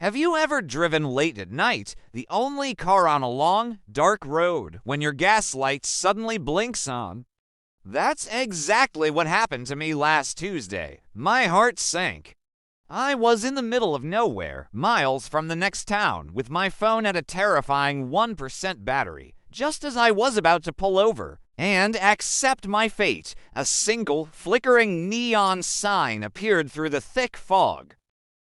Have you ever driven late at night, the only car on a long, dark road, when your gas light suddenly blinks on? That's exactly what happened to me last Tuesday. My heart sank. I was in the middle of nowhere, miles from the next town, with my phone at a terrifying 1% battery, just as I was about to pull over and accept my fate. A single, flickering neon sign appeared through the thick fog.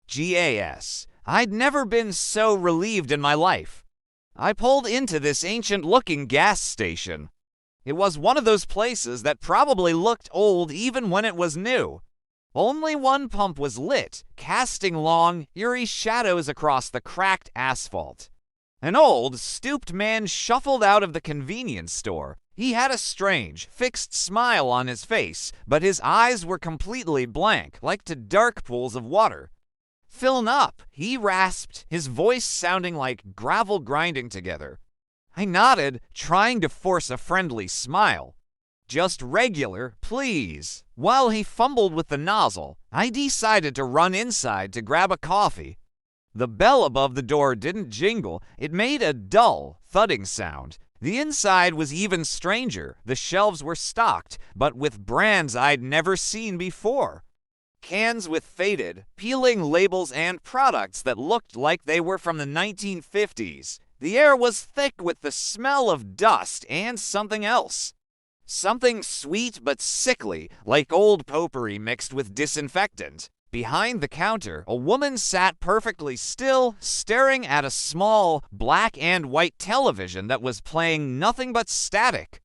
GAS. I'd never been so relieved in my life. I pulled into this ancient-looking gas station. It was one of those places that probably looked old even when it was new. Only one pump was lit, casting long, eerie shadows across the cracked asphalt. An old, stooped man shuffled out of the convenience store. He had a strange, fixed smile on his face, but his eyes were completely blank, like to dark pools of water. "Fillin' up," he rasped, his voice sounding like gravel grinding together. I nodded, trying to force a friendly smile. "Just regular, please." While he fumbled with the nozzle, I decided to run inside to grab a coffee. The bell above the door didn't jingle, it made a dull, thudding sound. The inside was even stranger. The shelves were stocked, but with brands I'd never seen before. Cans with faded, peeling labels and products that looked like they were from the 1950s. The air was thick with the smell of dust and something else. Something sweet but sickly, like old potpourri mixed with disinfectant. Behind the counter, a woman sat perfectly still, staring at a small, black and white television that was playing nothing but static.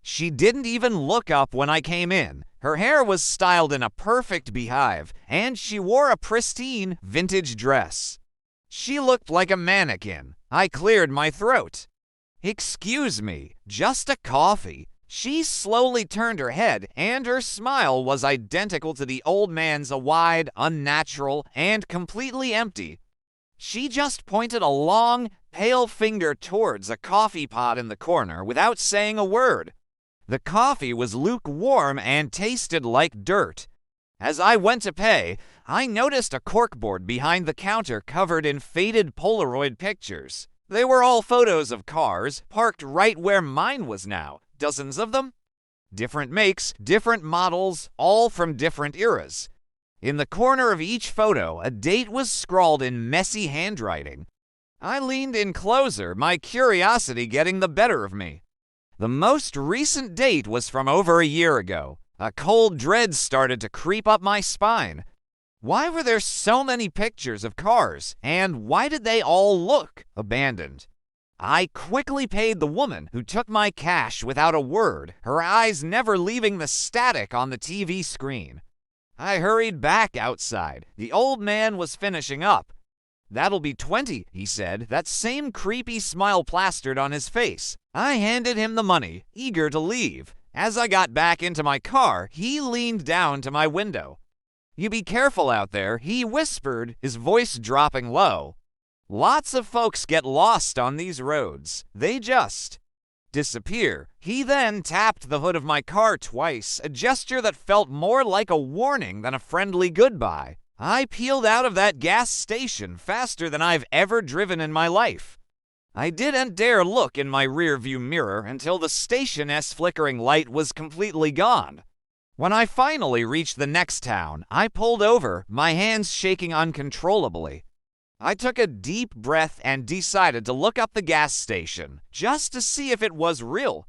She didn't even look up when I came in. Her hair was styled in a perfect beehive, and she wore a pristine, vintage dress. She looked like a mannequin. I cleared my throat. "Excuse me, just a coffee." She slowly turned her head, and her smile was identical to the old man's, wide, unnatural, and completely empty. She just pointed a long, pale finger towards a coffee pot in the corner without saying a word. The coffee was lukewarm and tasted like dirt. As I went to pay, I noticed a corkboard behind the counter covered in faded Polaroid pictures. They were all photos of cars, parked right where mine was now. Dozens of them. Different makes, different models, all from different eras. In the corner of each photo, a date was scrawled in messy handwriting. I leaned in closer, my curiosity getting the better of me. The most recent date was from over a year ago. A cold dread started to creep up my spine. Why were there so many pictures of cars, and why did they all look abandoned? I quickly paid the woman, who took my cash without a word, her eyes never leaving the static on the TV screen. I hurried back outside. The old man was finishing up. "That'll be 20, he said, that same creepy smile plastered on his face. I handed him the money, eager to leave. As I got back into my car, he leaned down to my window. "You be careful out there," he whispered, his voice dropping low. "Lots of folks get lost on these roads. They just disappear." He then tapped the hood of my car twice, a gesture that felt more like a warning than a friendly goodbye. I peeled out of that gas station faster than I've ever driven in my life. I didn't dare look in my rearview mirror until the station's flickering light was completely gone. When I finally reached the next town, I pulled over, my hands shaking uncontrollably. I took a deep breath and decided to look up the gas station, just to see if it was real.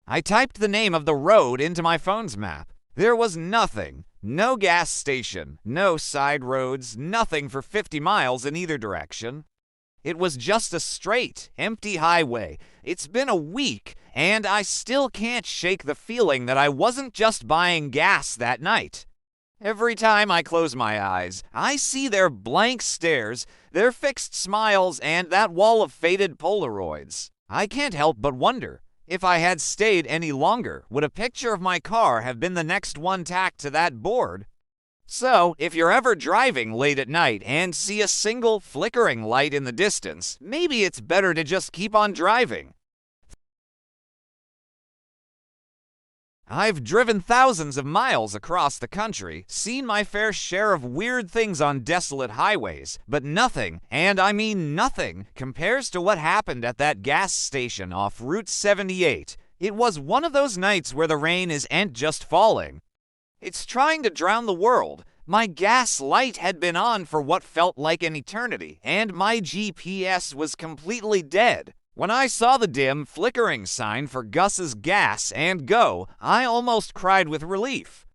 I typed the name of the road into my phone's map. There was nothing. No gas station, no side roads, nothing for 50 miles in either direction. It was just a straight, empty highway. It's been a week, and I still can't shake the feeling that I wasn't just buying gas that night. Every time I close my eyes, I see their blank stares, their fixed smiles, and that wall of faded Polaroids. I can't help but wonder, if I had stayed any longer, would a picture of my car have been the next one tacked to that board? So, if you're ever driving late at night and see a single flickering light in the distance, maybe it's better to just keep on driving. I've driven thousands of miles across the country, seen my fair share of weird things on desolate highways, but nothing, and I mean nothing, compares to what happened at that gas station off Route 78. It was one of those nights where the rain ain't just falling. It's trying to drown the world. My gas light had been on for what felt like an eternity, and my GPS was completely dead. When I saw the dim, flickering sign for Gus's Gas and Go, I almost cried with relief.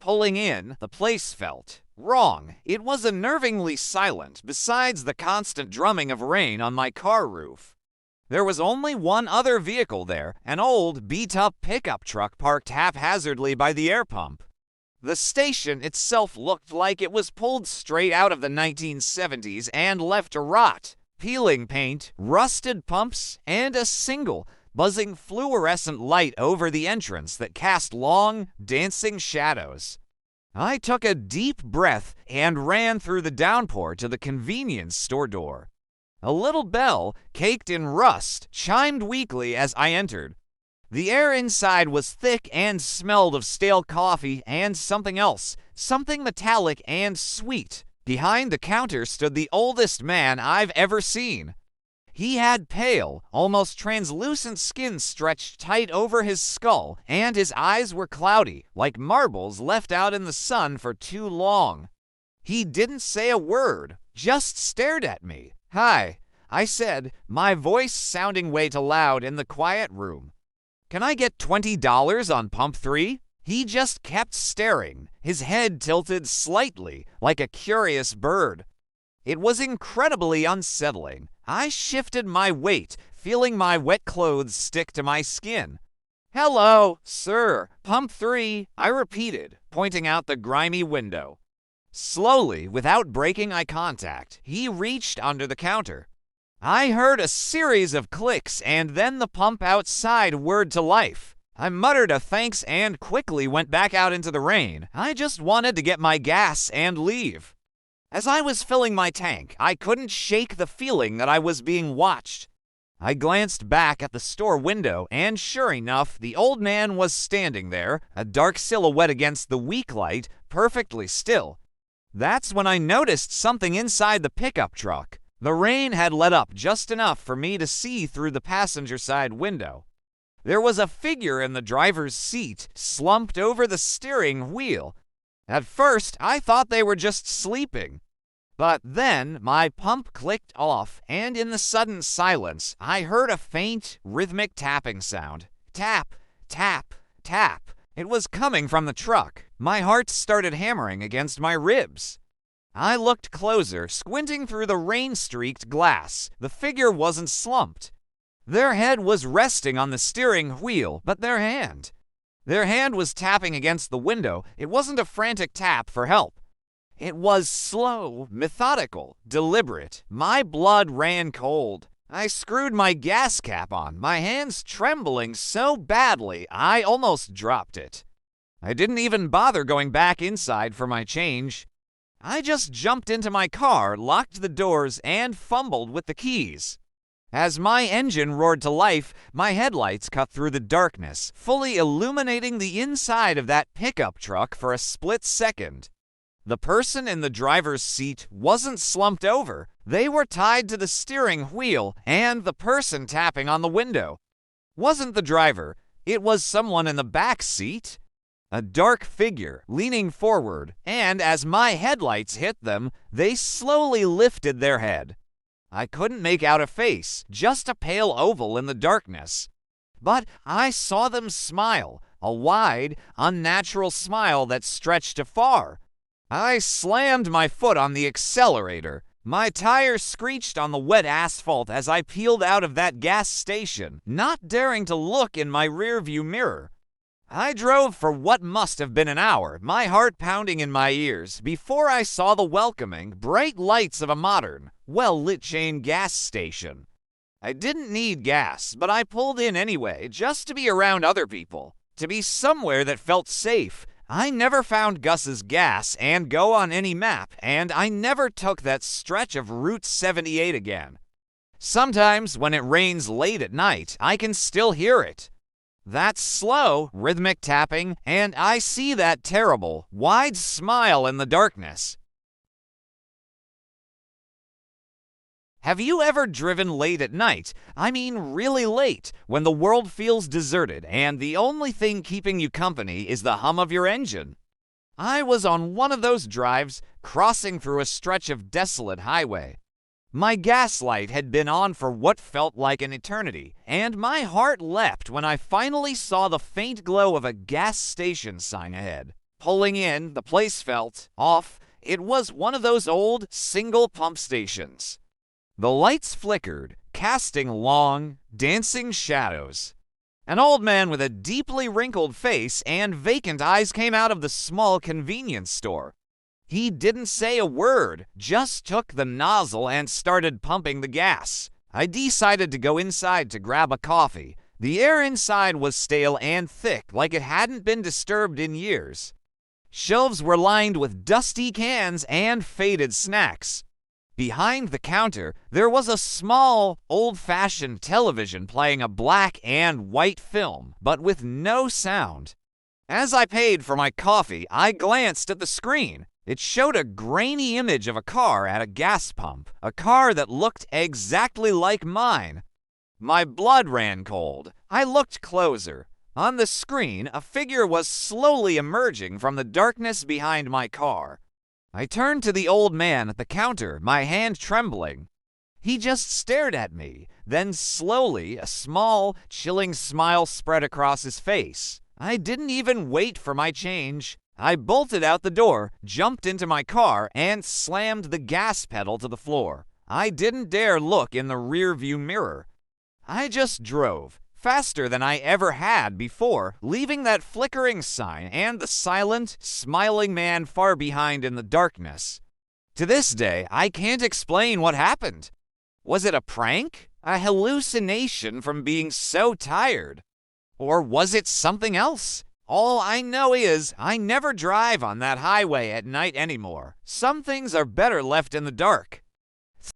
Pulling in, the place felt wrong. It was unnervingly silent, besides the constant drumming of rain on my car roof. There was only one other vehicle there, an old, beat-up pickup truck parked haphazardly by the air pump. The station itself looked like it was pulled straight out of the 1970s and left to rot. Peeling paint, rusted pumps, and a single, buzzing fluorescent light over the entrance that cast long, dancing shadows. I took a deep breath and ran through the downpour to the convenience store door. A little bell, caked in rust, chimed weakly as I entered. The air inside was thick and smelled of stale coffee and something else, something metallic and sweet. Behind the counter stood the oldest man I've ever seen. He had pale, almost translucent skin stretched tight over his skull, and his eyes were cloudy, like marbles left out in the sun for too long. He didn't say a word, just stared at me. "Hi," I said, my voice sounding way too loud in the quiet room. "Can I get $20 on pump 3? He just kept staring, his head tilted slightly, like a curious bird. It was incredibly unsettling. I shifted my weight, feeling my wet clothes stick to my skin. "Hello, sir, pump 3, I repeated, pointing out the grimy window. Slowly, without breaking eye contact, he reached under the counter. I heard a series of clicks and then the pump outside whirred to life. I muttered a thanks and quickly went back out into the rain. I just wanted to get my gas and leave. As I was filling my tank, I couldn't shake the feeling that I was being watched. I glanced back at the store window, and sure enough, the old man was standing there, a dark silhouette against the weak light, perfectly still. That's when I noticed something inside the pickup truck. The rain had let up just enough for me to see through the passenger side window. There was a figure in the driver's seat, slumped over the steering wheel. At first, I thought they were just sleeping. But then my pump clicked off, and in the sudden silence, I heard a faint, rhythmic tapping sound. Tap, tap, tap. It was coming from the truck. My heart started hammering against my ribs. I looked closer, squinting through the rain-streaked glass. The figure wasn't slumped. Their head was resting on the steering wheel, but their hand was tapping against the window. It wasn't a frantic tap for help. It was slow, methodical, deliberate. My blood ran cold. I screwed my gas cap on, my hands trembling so badly I almost dropped it. I didn't even bother going back inside for my change. I just jumped into my car, locked the doors, and fumbled with the keys. As my engine roared to life, my headlights cut through the darkness, fully illuminating the inside of that pickup truck for a split second. The person in the driver's seat wasn't slumped over. They were tied to the steering wheel, and the person tapping on the window wasn't the driver. It was someone in the back seat. A dark figure, leaning forward, and as my headlights hit them, they slowly lifted their head. I couldn't make out a face, just a pale oval in the darkness. But I saw them smile, a wide, unnatural smile that stretched afar. I slammed my foot on the accelerator. My tire screeched on the wet asphalt as I peeled out of that gas station, not daring to look in my rearview mirror. I drove for what must have been an hour, my heart pounding in my ears, before I saw the welcoming, bright lights of a modern, well-lit chain gas station. I didn't need gas, but I pulled in anyway, just to be around other people, to be somewhere that felt safe. I never found Gus's Gas and Go on any map, and I never took that stretch of Route 78 again. Sometimes, when it rains late at night, I can still hear it. That slow, rhythmic tapping, and I see that terrible, wide smile in the darkness. Have you ever driven late at night? I mean really late, when the world feels deserted and the only thing keeping you company is the hum of your engine? I was on one of those drives, crossing through a stretch of desolate highway. My gas light had been on for what felt like an eternity, and my heart leapt when I finally saw the faint glow of a gas station sign ahead. Pulling in, the place felt off. It was one of those old, single pump stations. The lights flickered, casting long, dancing shadows. An old man with a deeply wrinkled face and vacant eyes came out of the small convenience store. He didn't say a word, just took the nozzle and started pumping the gas. I decided to go inside to grab a coffee. The air inside was stale and thick, like it hadn't been disturbed in years. Shelves were lined with dusty cans and faded snacks. Behind the counter, there was a small, old-fashioned television playing a black and white film, but with no sound. As I paid for my coffee, I glanced at the screen. It showed a grainy image of a car at a gas pump, a car that looked exactly like mine. My blood ran cold. I looked closer. On the screen, a figure was slowly emerging from the darkness behind my car. I turned to the old man at the counter, my hand trembling. He just stared at me. Then slowly, a small, chilling smile spread across his face. I didn't even wait for my change. I bolted out the door, jumped into my car, and slammed the gas pedal to the floor. I didn't dare look in the rearview mirror. I just drove, faster than I ever had before, leaving that flickering sign and the silent, smiling man far behind in the darkness. To this day, I can't explain what happened. Was it a prank? A hallucination from being so tired? Or was it something else? All I know is I never drive on that highway at night anymore. Some things are better left in the dark.